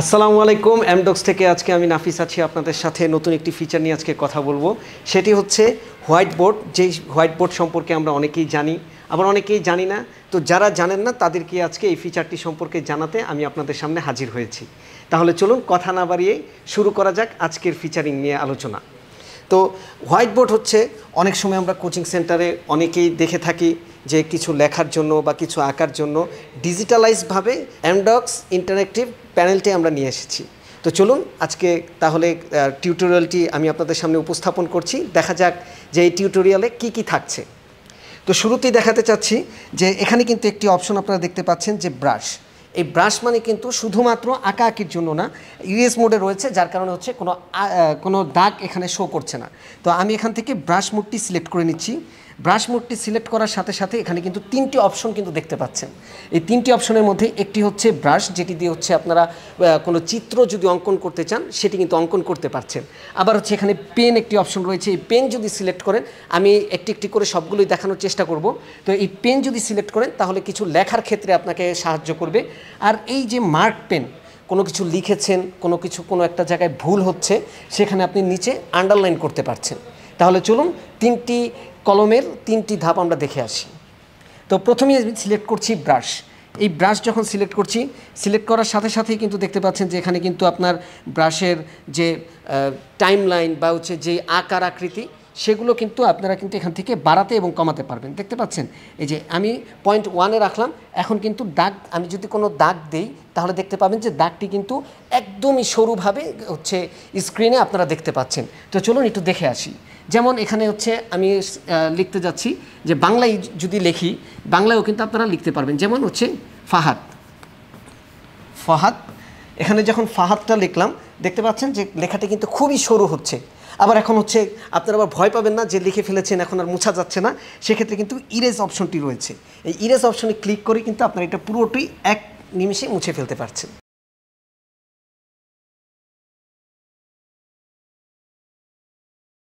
আসসালামু আলাইকুম এমডক্স থেকে আজকে আমি নাফিস আছি আপনাদের সাথে নতুন একটি ফিচার নিয়ে আজকে কথা বলবো। সেটি হচ্ছে হোয়াইট বোর্ড। যেই হোয়াইট বোর্ড সম্পর্কে আমরা অনেকেই জানি, আবার অনেকেই জানি না। তো যারা জানেন না তাদেরকে আজকে এই ফিচারটি সম্পর্কে জানাতে আমি আপনাদের সামনে হাজির হয়েছি। তাহলে চলুন কথা না বাড়িয়ে শুরু করা যাক আজকের ফিচারিং নিয়ে আলোচনা। তো হোয়াইট বোর্ড হচ্ছে অনেক সময় আমরা কোচিং সেন্টারে অনেকেই দেখে থাকি যে কিছু লেখার জন্য বা কিছু আঁকার জন্য ডিজিটালাইজভাবে এমডক্স ইন্টারেক্টিভ প্যানেলটি আমরা নিয়ে এসেছি। তো চলুন আজকে তাহলে টিউটোরিয়ালটি আমি আপনাদের সামনে উপস্থাপন করছি। দেখা যাক যে এই টিউটোরিয়ালে কি কি থাকছে। তো শুরুতেই দেখাতে চাচ্ছি যে এখানে কিন্তু একটি অপশন আপনারা দেখতে পাচ্ছেন যে ব্রাশ। এই ব্রাশ মানে কিন্তু শুধুমাত্র আঁকাআঁকির জন্য না, ইউএস মোডে রয়েছে, যার কারণে হচ্ছে কোনো দাগ এখানে শো করছে না। তো আমি এখান থেকে ব্রাশ মোডটি সিলেক্ট করে নিচ্ছি। ব্রাশ মোডটি সিলেক্ট করার সাথে সাথে এখানে কিন্তু তিনটি অপশন কিন্তু দেখতে পাচ্ছেন। এই তিনটি অপশনের মধ্যে একটি হচ্ছে ব্রাশ, যেটি দিয়ে হচ্ছে আপনারা কোনো চিত্র যদি অঙ্কন করতে চান সেটি কিন্তু অঙ্কন করতে পারছেন। আবার হচ্ছে এখানে পেন একটি অপশন রয়েছে। এই পেন যদি সিলেক্ট করেন, আমি একটি একটি করে সবগুলোই দেখানোর চেষ্টা করব। তো এই পেন যদি সিলেক্ট করেন তাহলে কিছু লেখার ক্ষেত্রে আপনাকে সাহায্য করবে। আর এই যে মার্ক পেন, কোনো কিছু লিখেছেন, কোনো একটা জায়গায় ভুল হচ্ছে, সেখানে আপনি নিচে আন্ডারলাইন করতে পারছেন। তাহলে চলুন তিনটি কলমের তিনটি ধাপ আমরা দেখে আসি। তো প্রথমেই আমি সিলেক্ট করছি ব্রাশ। এই ব্রাশ যখন সিলেক্ট করছি, সিলেক্ট করার সাথে সাথেই কিন্তু দেখতে পাচ্ছেন যে এখানে কিন্তু আপনার ব্রাশের যে টাইম লাইন বা হচ্ছে যে আকার আকৃতি, সেগুলো কিন্তু আপনারা কিন্তু এখান থেকে বাড়াতে এবং কমাতে পারবেন। দেখতে পাচ্ছেন এই যে আমি 0.1-এ রাখলাম। এখন কিন্তু দাগ, আমি যদি কোনো দাগ দেই তাহলে দেখতে পাবেন যে দাগটি কিন্তু একদমই সরুভাবে হচ্ছে স্ক্রিনে আপনারা দেখতে পাচ্ছেন। তো চলুন একটু দেখে আসি। যেমন এখানে হচ্ছে আমি লিখতে যাচ্ছি যে বাংলায় যদি লিখি, বাংলায়ও কিন্তু আপনারা লিখতে পারবেন। যেমন হচ্ছে ফাহাদ। এখানে যখন ফাহাদটা লিখলাম, দেখতে পাচ্ছেন যে লেখাটি কিন্তু খুবই সরু হচ্ছে। আবার এখন হচ্ছে আপনারা আবার ভয় পাবেন না যে লিখে ফেলেছেন এখন আর মুছা যাচ্ছে না, সেক্ষেত্রে কিন্তু ইরেজ অপশনটি রয়েছে। এই ইরেজ অপশনে ক্লিক করে কিন্তু আপনারা এটা পুরোটাই এক নিমিষে মুছে ফেলতে পারছেন।